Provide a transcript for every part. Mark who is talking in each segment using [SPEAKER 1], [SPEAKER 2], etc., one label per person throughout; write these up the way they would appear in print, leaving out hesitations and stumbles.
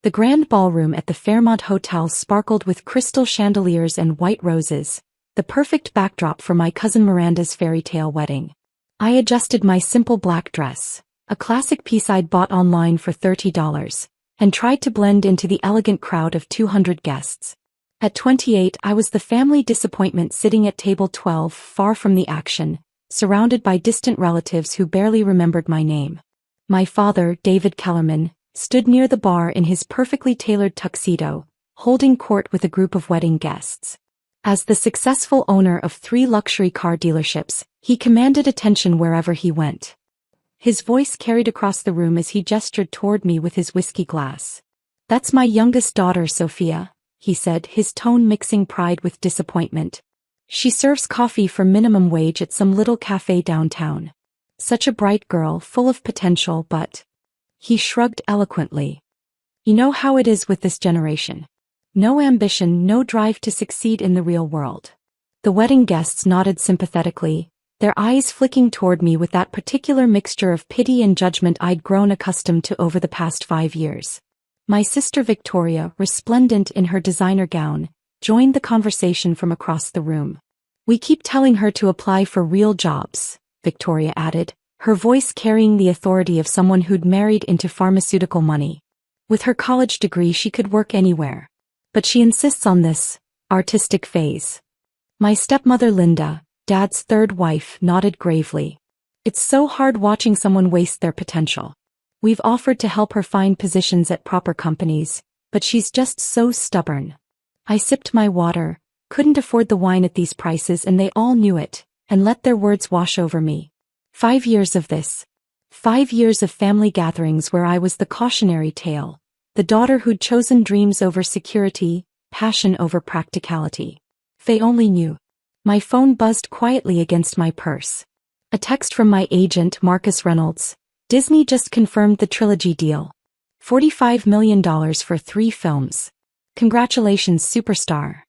[SPEAKER 1] The grand ballroom at the Fairmont Hotel sparkled with crystal chandeliers and white roses, the perfect backdrop for my cousin Miranda's fairy tale wedding. I adjusted my simple black dress, a classic piece I'd bought online for $30, and tried to blend into the elegant crowd of 200 guests. At 28, I was the family disappointment sitting at table 12, far from the action, surrounded by distant relatives who barely remembered my name. My father, David Kellerman, stood near the bar in his perfectly tailored tuxedo, holding court with a group of wedding guests. As the successful owner of 3 luxury car dealerships, he commanded attention wherever he went. His voice carried across the room as he gestured toward me with his whiskey glass. "That's my youngest daughter, Sophia," he said, his tone mixing pride with disappointment. "She serves coffee for minimum wage at some little cafe downtown. Such a bright girl, full of potential, but..." He shrugged eloquently. "You know how it is with this generation. No ambition, no drive to succeed in the real world." The wedding guests nodded sympathetically, their eyes flicking toward me with that particular mixture of pity and judgment I'd grown accustomed to over the past 5 years. My sister Victoria, resplendent in her designer gown, joined the conversation from across the room. "We keep telling her to apply for real jobs," Victoria added, her voice carrying the authority of someone who'd married into pharmaceutical money. "With her college degree she could work anywhere. But she insists on this artistic phase." My stepmother Linda, Dad's third wife, nodded gravely. "It's so hard watching someone waste their potential. We've offered to help her find positions at proper companies, but she's just so stubborn." I sipped my water, couldn't afford the wine at these prices, and they all knew it, and let their words wash over me. 5 years of this. 5 years of family gatherings where I was the cautionary tale, the daughter who'd chosen dreams over security, passion over practicality. If they only knew. My phone buzzed quietly against my purse. A text from my agent, Marcus Reynolds. "Disney just confirmed the trilogy deal. $45 million for 3 films. Congratulations, superstar."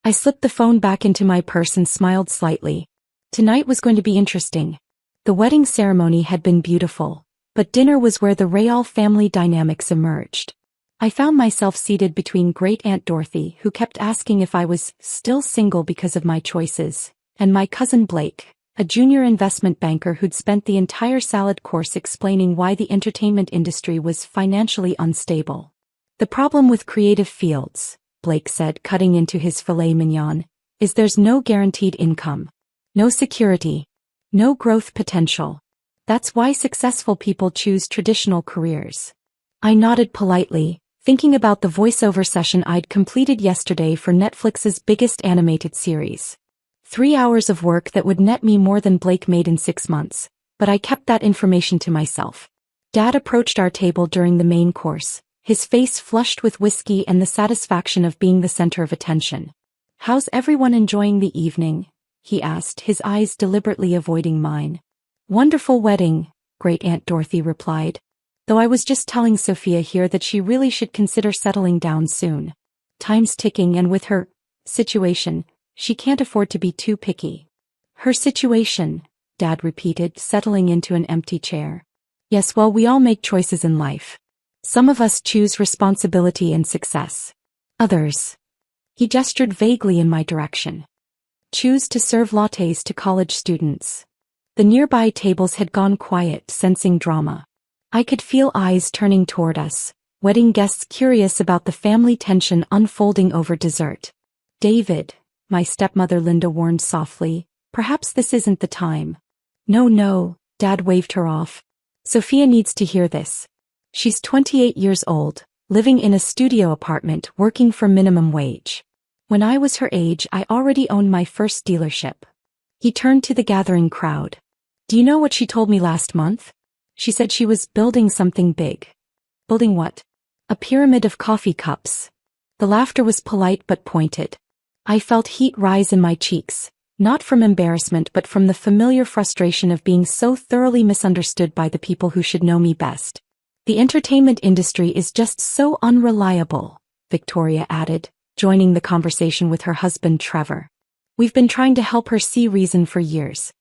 [SPEAKER 1] I slipped the phone back into my purse and smiled slightly. Tonight was going to be interesting. The wedding ceremony had been beautiful, but dinner was where the Rayall family dynamics emerged. I found myself seated between Great-Aunt Dorothy, who kept asking if I was still single because of my choices, and my cousin Blake, a junior investment banker who'd spent the entire salad course explaining why the entertainment industry was financially unstable. "The problem with creative fields," Blake said, cutting into his filet mignon, "is there's no guaranteed income. No security. No growth potential. That's why successful people choose traditional careers." I nodded politely, thinking about the voiceover session I'd completed yesterday for Netflix's biggest animated series. 3 hours of work that would net me more than Blake made in 6 months, but I kept that information to myself. Dad approached our table during the main course, his face flushed with whiskey and the satisfaction of being the center of attention. "How's everyone enjoying the evening?" he asked, his eyes deliberately avoiding mine. "Wonderful wedding," Great-Aunt Dorothy replied. "Though I was just telling Sophia here that she really should consider settling down soon. Time's ticking, and with her situation, she can't afford to be too picky." "Her situation," Dad repeated, settling into an empty chair. "Yes, well, we all make choices in life. Some of us choose responsibility and success. Others," he gestured vaguely in my direction, "choose to serve lattes to college students." The nearby tables had gone quiet, sensing drama. I could feel eyes turning toward us, wedding guests curious about the family tension unfolding over dessert. "David," my stepmother Linda warned softly, "perhaps this isn't the time." No, Dad waved her off. "Sophia needs to hear this. She's 28 years old, living in a studio apartment, working for minimum wage. When I was her age, I already owned my first dealership." He turned to the gathering crowd. "Do you know what she told me last month? She said she was building something big." "Building what?" "A pyramid of coffee cups." The laughter was polite but pointed. I felt heat rise in my cheeks, not from embarrassment but from the familiar frustration of being so thoroughly misunderstood by the people who should know me best. "The entertainment industry is just so unreliable," Victoria added, joining the conversation with her husband Trevor. "We've been trying to help her see reason for years.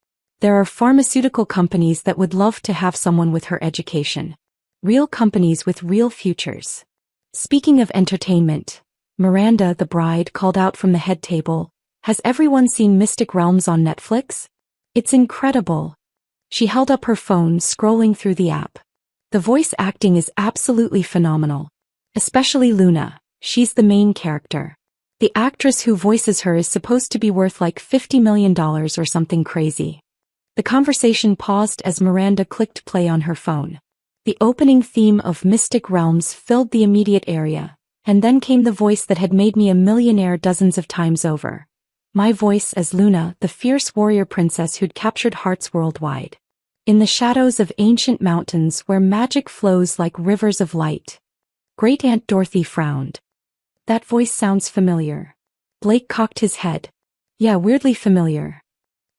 [SPEAKER 1] There are pharmaceutical companies that would love to have someone with her education. Real companies with real futures. Speaking of entertainment, Miranda, the bride, called out from the head table. Has everyone seen Mystic Realms on Netflix? It's incredible. She held up her phone, scrolling through the app. The voice acting is absolutely phenomenal. Especially Luna, she's the main character. The actress who voices her is supposed to be worth like $50 million or something crazy. The conversation paused as Miranda clicked play on her phone. The opening theme of Mystic Realms filled the immediate area, and then came the voice that had made me a millionaire dozens of times over. My voice as Luna, the fierce warrior princess who'd captured hearts worldwide. In the shadows of ancient mountains where magic flows like rivers of light. Great Aunt Dorothy frowned. That voice sounds familiar. Blake cocked his head. Yeah, weirdly familiar.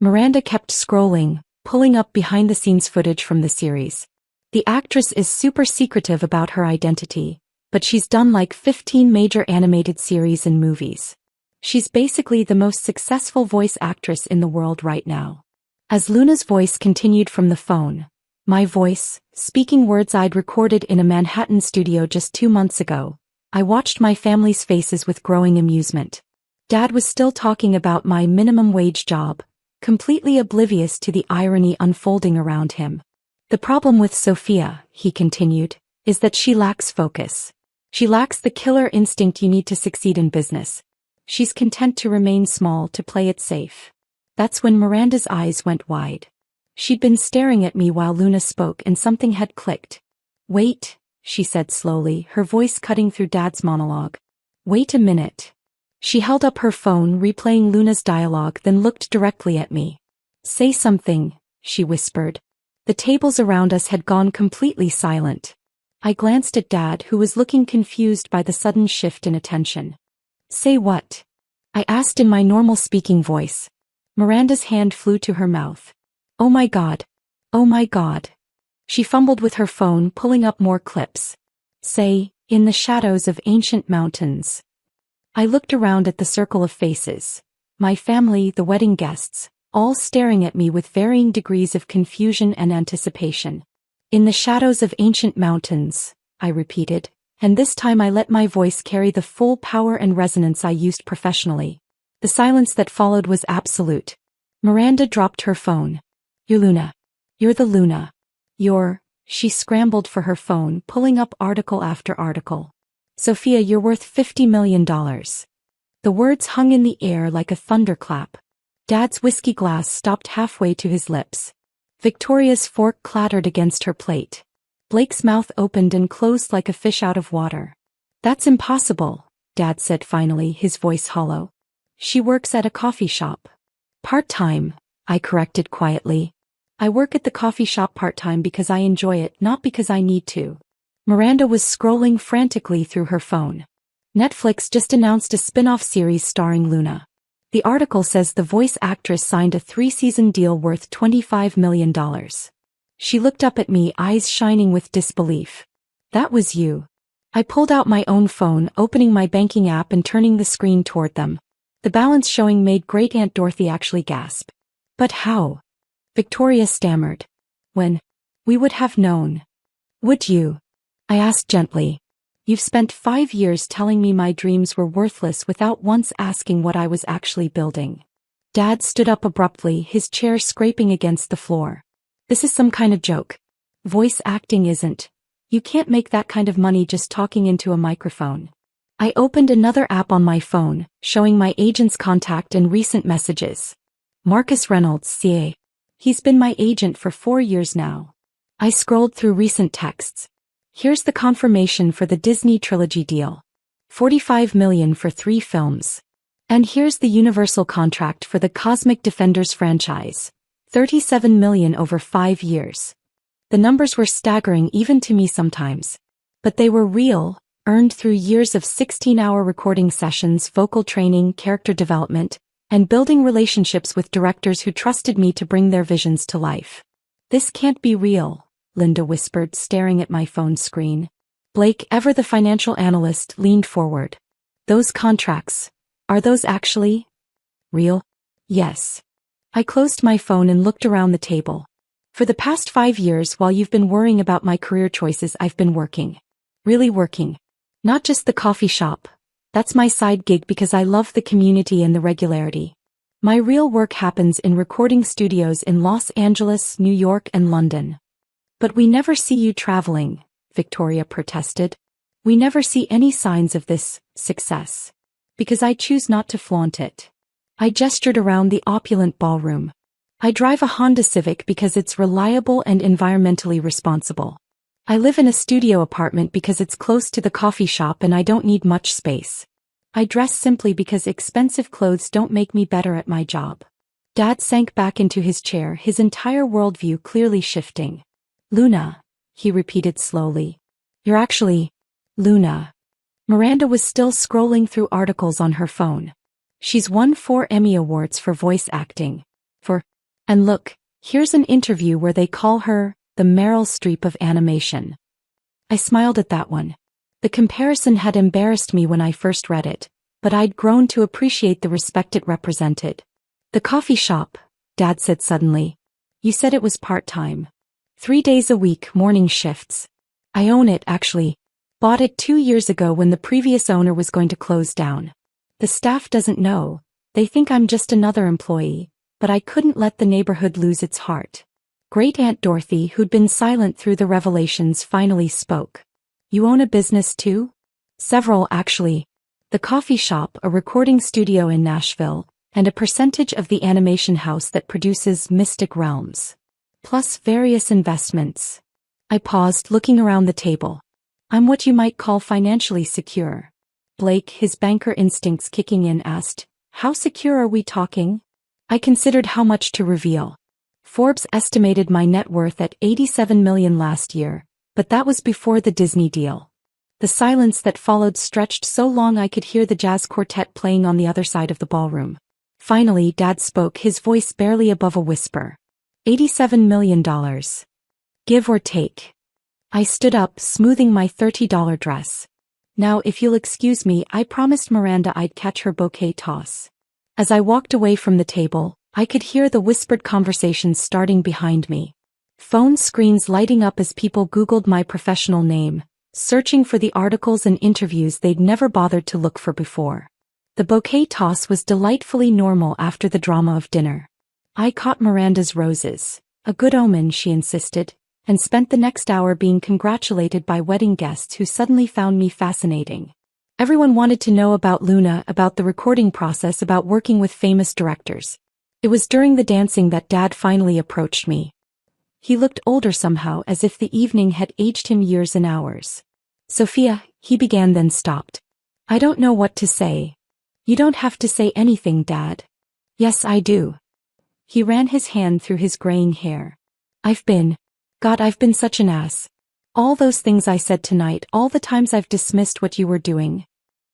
[SPEAKER 1] Miranda kept scrolling, pulling up behind-the-scenes footage from the series. The actress is super secretive about her identity, but she's done like 15 major animated series and movies. She's basically the most successful voice actress in the world right now. As Luna's voice continued from the phone, my voice, speaking words I'd recorded in a Manhattan studio just 2 months ago, I watched my family's faces with growing amusement. Dad was still talking about my minimum wage job, completely oblivious to the irony unfolding around him. The problem with Sophia, he continued, is that she lacks focus. She lacks the killer instinct you need to succeed in business. She's content to remain small to play it safe. That's when Miranda's eyes went wide. She'd been staring at me while Luna spoke and something had clicked. Wait, she said slowly, her voice cutting through Dad's monologue. Wait a minute. She held up her phone, replaying Luna's dialogue, then looked directly at me. Say something, she whispered. The tables around us had gone completely silent. I glanced at Dad, who was looking confused by the sudden shift in attention. Say what? I asked in my normal speaking voice. Miranda's hand flew to her mouth. Oh my God. Oh my God. She fumbled with her phone, pulling up more clips. Say, in the shadows of ancient mountains. I looked around at the circle of faces. My family, the wedding guests, all staring at me with varying degrees of confusion and anticipation. In the shadows of ancient mountains, I repeated, and this time I let my voice carry the full power and resonance I used professionally. The silence that followed was absolute. Miranda dropped her phone. You're Luna. You're the Luna. She scrambled for her phone, pulling up article after article. Sophia, you're worth $50 million. The words hung in the air like a thunderclap. Dad's whiskey glass stopped halfway to his lips. Victoria's fork clattered against her plate. Blake's mouth opened and closed like a fish out of water. That's impossible, Dad said finally, his voice hollow. She works at a coffee shop. Part-time, I corrected quietly. I work at the coffee shop part-time because I enjoy it, not because I need to. Miranda was scrolling frantically through her phone. Netflix just announced a spin-off series starring Luna. The article says the voice actress signed a 3-season deal worth $25 million. She looked up at me, eyes shining with disbelief. That was you. I pulled out my own phone, opening my banking app and turning the screen toward them. The balance showing made Great Aunt Dorothy actually gasp. But how? Victoria stammered. When? We would have known. Would you? I asked gently. You've spent 5 years telling me my dreams were worthless without once asking what I was actually building. Dad stood up abruptly, his chair scraping against the floor. This is some kind of joke. Voice acting isn't. You can't make that kind of money just talking into a microphone. I opened another app on my phone, showing my agent's contact and recent messages. Marcus Reynolds, CA. He's been my agent for 4 years now. I scrolled through recent texts. Here's the confirmation for the Disney trilogy deal. $45 million for 3 films. And here's the Universal contract for the Cosmic Defenders franchise. $37 million over 5 years. The numbers were staggering even to me sometimes. But they were real, earned through years of 16-hour recording sessions, vocal training, character development, and building relationships with directors who trusted me to bring their visions to life. This can't be real, Linda whispered, staring at my phone screen. Blake, ever the financial analyst, leaned forward. Those contracts, are those actually real? Yes. I closed my phone and looked around the table. For the past 5 years, while you've been worrying about my career choices, I've been working. Really working. Not just the coffee shop. That's my side gig because I love the community and the regularity. My real work happens in recording studios in Los Angeles, New York, and London. But we never see you traveling, Victoria protested. We never see any signs of this success. Because I choose not to flaunt it. I gestured around the opulent ballroom. I drive a Honda Civic because it's reliable and environmentally responsible. I live in a studio apartment because it's close to the coffee shop and I don't need much space. I dress simply because expensive clothes don't make me better at my job. Dad sank back into his chair, his entire worldview clearly shifting. Luna, he repeated slowly. You're actually Luna. Miranda was still scrolling through articles on her phone. She's won 4 Emmy Awards for voice acting. And look, here's an interview where they call her the Meryl Streep of animation. I smiled at that one. The comparison had embarrassed me when I first read it, but I'd grown to appreciate the respect it represented. The coffee shop, Dad said suddenly. You said it was part-time. 3 days a week, morning shifts. I own it, actually. Bought it 2 years ago when the previous owner was going to close down. The staff doesn't know. They think I'm just another employee. But I couldn't let the neighborhood lose its heart. Great Aunt Dorothy, who'd been silent through the revelations, finally spoke. You own a business too? Several, actually. The coffee shop, a recording studio in Nashville, and a percentage of the animation house that produces Mystic Realms. Plus various investments. I paused, looking around the table. I'm what you might call financially secure. Blake, his banker instincts kicking in, asked, How secure are we talking? I considered how much to reveal. Forbes estimated my net worth at $87 million last year, but that was before the Disney deal. The silence that followed stretched so long I could hear the jazz quartet playing on the other side of the ballroom. Finally, Dad spoke, his voice barely above a whisper. $87 million. Give or take. I stood up, smoothing my $30 dress. Now, if you'll excuse me, I promised Miranda I'd catch her bouquet toss. As I walked away from the table, I could hear the whispered conversations starting behind me. Phone screens lighting up as people Googled my professional name, searching for the articles and interviews they'd never bothered to look for before. The bouquet toss was delightfully normal after the drama of dinner. I caught Miranda's roses, a good omen, she insisted, and spent the next hour being congratulated by wedding guests who suddenly found me fascinating. Everyone wanted to know about Luna, about the recording process, about working with famous directors. It was during the dancing that Dad finally approached me. He looked older somehow, as if the evening had aged him years and hours. Sophia, he began, then stopped. I don't know what to say. You don't have to say anything, Dad. Yes, I do. He ran his hand through his graying hair. I've been such an ass. All those things I said tonight, all the times I've dismissed what you were doing.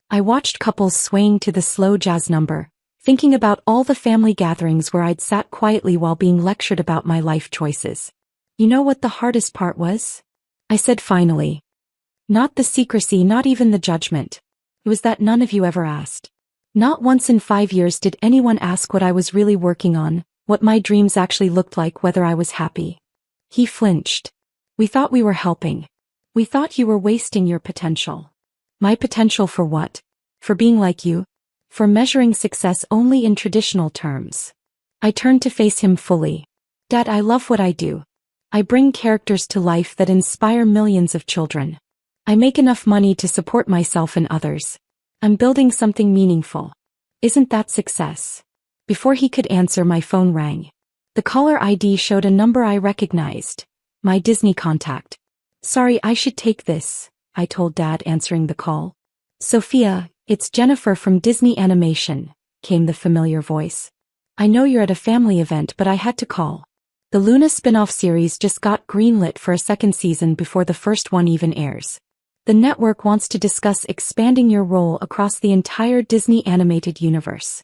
[SPEAKER 1] I watched couples swaying to the slow jazz number, thinking about all the family gatherings where I'd sat quietly while being lectured about my life choices. You know what the hardest part was? I said finally. Not the secrecy, not even the judgment. It was that none of you ever asked. Not once in 5 years did anyone ask what I was really working on, what my dreams actually looked like, whether I was happy. He flinched. We thought we were helping. We thought you were wasting your potential. My potential for what? For being like you? For measuring success only in traditional terms. I turned to face him fully. Dad, I love what I do. I bring characters to life that inspire millions of children. I make enough money to support myself and others. I'm building something meaningful. Isn't that success? Before he could answer, my phone rang. The caller ID showed a number I recognized. My Disney contact. Sorry, I should take this, I told Dad, answering the call. Sophia, it's Jennifer from Disney Animation, came the familiar voice. I know you're at a family event, but I had to call. The Luna spin-off series just got greenlit for a second season before the first one even airs. The network wants to discuss expanding your role across the entire Disney animated universe.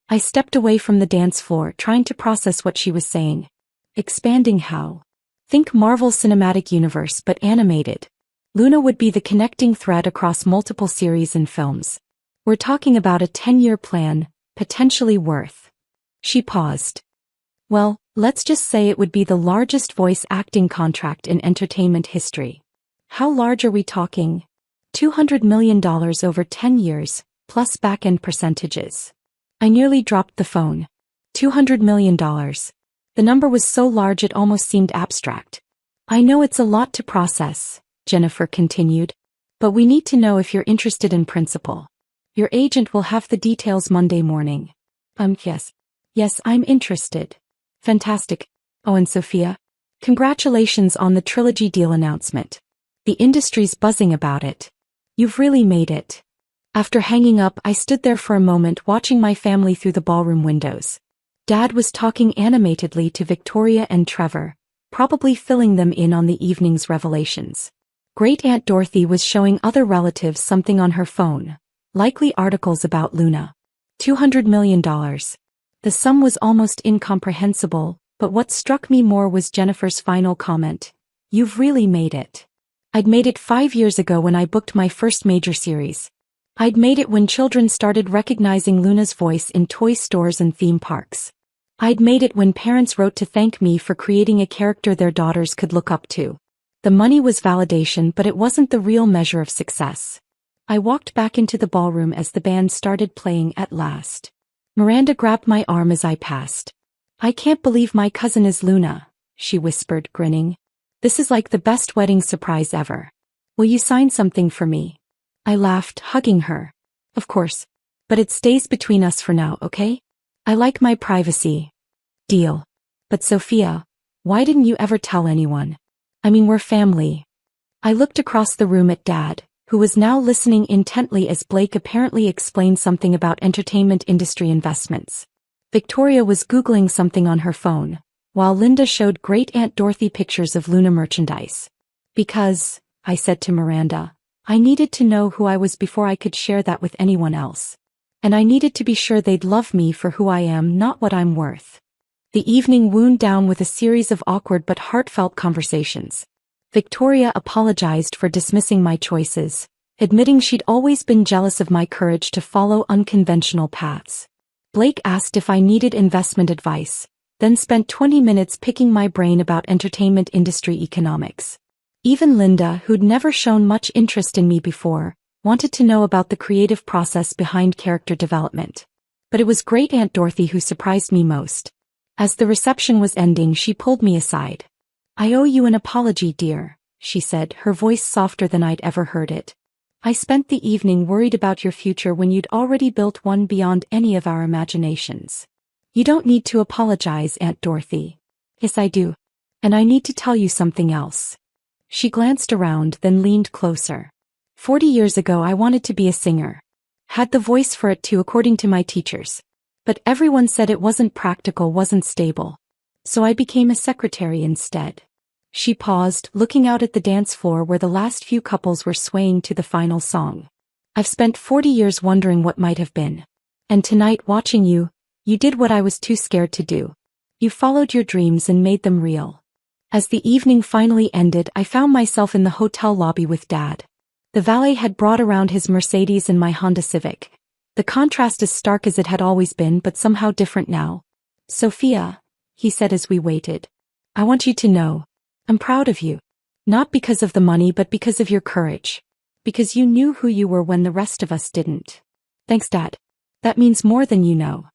[SPEAKER 1] I stepped away from the dance floor, trying to process what she was saying. Expanding how? Think Marvel Cinematic Universe, but animated. Luna would be the connecting thread across multiple series and films. We're talking about a 10-year plan, potentially worth. She paused. Well, let's just say it would be the largest voice acting contract in entertainment history. How large are we talking? $200 million over 10 years, plus back-end percentages. I nearly dropped the phone. $200 million. The number was so large it almost seemed abstract. I know it's a lot to process, Jennifer continued. But we need to know if you're interested in principal. Your agent will have the details Monday morning. Yes. Yes, I'm interested. Fantastic. Oh, and Sophia? Congratulations on the trilogy deal announcement. The industry's buzzing about it. You've really made it. After hanging up, I stood there for a moment watching my family through the ballroom windows. Dad was talking animatedly to Victoria and Trevor, probably filling them in on the evening's revelations. Great-Aunt Dorothy was showing other relatives something on her phone, likely articles about Luna. $200 million. The sum was almost incomprehensible, but what struck me more was Jennifer's final comment. You've really made it. I'd made it 5 years ago when I booked my first major series. I'd made it when children started recognizing Luna's voice in toy stores and theme parks. I'd made it when parents wrote to thank me for creating a character their daughters could look up to. The money was validation, but it wasn't the real measure of success. I walked back into the ballroom as the band started playing at last. Miranda grabbed my arm as I passed. I can't believe my cousin is Luna, she whispered, grinning. This is like the best wedding surprise ever. Will you sign something for me? I laughed, hugging her. Of course. But it stays between us for now, okay? I like my privacy. Deal. But Sophia, why didn't you ever tell anyone? I mean, we're family. I looked across the room at Dad, who was now listening intently as Blake apparently explained something about entertainment industry investments. Victoria was Googling something on her phone, while Linda showed Great-Aunt Dorothy pictures of Luna merchandise. Because, I said to Miranda, I needed to know who I was before I could share that with anyone else. And I needed to be sure they'd love me for who I am, not what I'm worth. The evening wound down with a series of awkward but heartfelt conversations. Victoria apologized for dismissing my choices, admitting she'd always been jealous of my courage to follow unconventional paths. Blake asked if I needed investment advice, then spent 20 minutes picking my brain about entertainment industry economics. Even Linda, who'd never shown much interest in me before, wanted to know about the creative process behind character development. But it was Great-Aunt Dorothy who surprised me most. As the reception was ending, she pulled me aside. I owe you an apology, dear, she said, her voice softer than I'd ever heard it. I spent the evening worried about your future when you'd already built one beyond any of our imaginations. You don't need to apologize, Aunt Dorothy. Yes, I do. And I need to tell you something else. She glanced around, then leaned closer. 40 years ago I wanted to be a singer. Had the voice for it too, according to my teachers. But everyone said it wasn't practical, wasn't stable. So I became a secretary instead. She paused, looking out at the dance floor where the last few couples were swaying to the final song. I've spent 40 years wondering what might have been. And tonight, watching you, you did what I was too scared to do. You followed your dreams and made them real. As the evening finally ended, I found myself in the hotel lobby with Dad. The valet had brought around his Mercedes and my Honda Civic. The contrast as stark as it had always been, but somehow different now. Sophia, he said as we waited. I want you to know. I'm proud of you. Not because of the money, but because of your courage. Because you knew who you were when the rest of us didn't. Thanks, Dad. That means more than you know.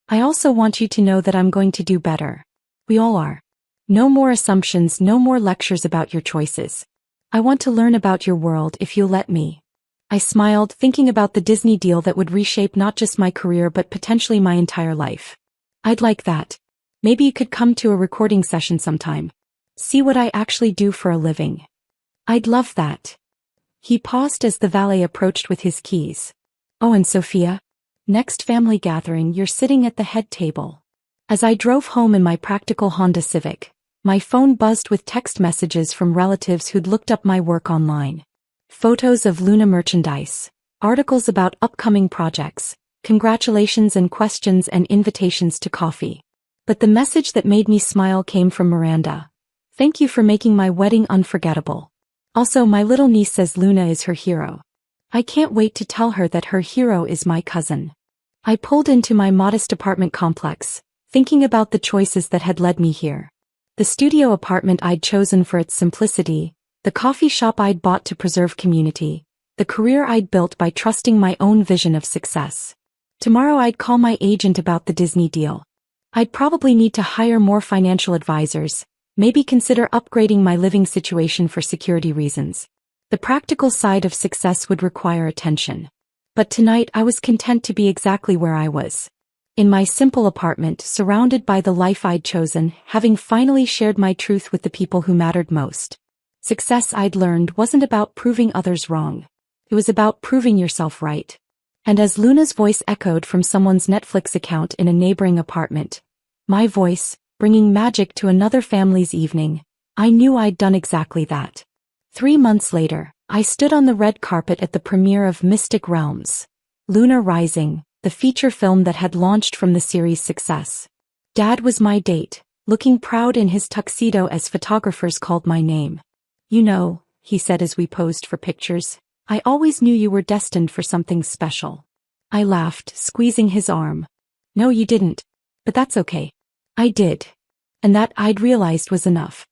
[SPEAKER 1] I also want you to know that I'm going to do better. We all are. No more assumptions, no more lectures about your choices. I want to learn about your world if you'll let me. I smiled, thinking about the Disney deal that would reshape not just my career but potentially my entire life. I'd like that. Maybe you could come to a recording session sometime. See what I actually do for a living. I'd love that. He paused as the valet approached with his keys. Oh, and Sophia? Next family gathering, you're sitting at the head table. As I drove home in my practical Honda Civic, my phone buzzed with text messages from relatives who'd looked up my work online. Photos of Luna merchandise, articles about upcoming projects, congratulations and questions and invitations to coffee. But the message that made me smile came from Miranda. Thank you for making my wedding unforgettable. Also, my little niece says Luna is her hero. I can't wait to tell her that her hero is my cousin. I pulled into my modest apartment complex, thinking about the choices that had led me here. The studio apartment I'd chosen for its simplicity, the coffee shop I'd bought to preserve community, the career I'd built by trusting my own vision of success. Tomorrow I'd call my agent about the Disney deal. I'd probably need to hire more financial advisors, maybe consider upgrading my living situation for security reasons. The practical side of success would require attention. But tonight I was content to be exactly where I was. In my simple apartment, surrounded by the life I'd chosen, having finally shared my truth with the people who mattered most. Success, I'd learned, wasn't about proving others wrong. It was about proving yourself right. And as Luna's voice echoed from someone's Netflix account in a neighboring apartment, my voice, bringing magic to another family's evening, I knew I'd done exactly that. 3 months later, I stood on the red carpet at the premiere of Mystic Realms, Luna Rising, the feature film that had launched from the series' success. Dad was my date, looking proud in his tuxedo as photographers called my name. "You know," he said as we posed for pictures, "I always knew you were destined for something special." I laughed, squeezing his arm. "No, you didn't. But that's okay. I did. And that, I'd realized, was enough.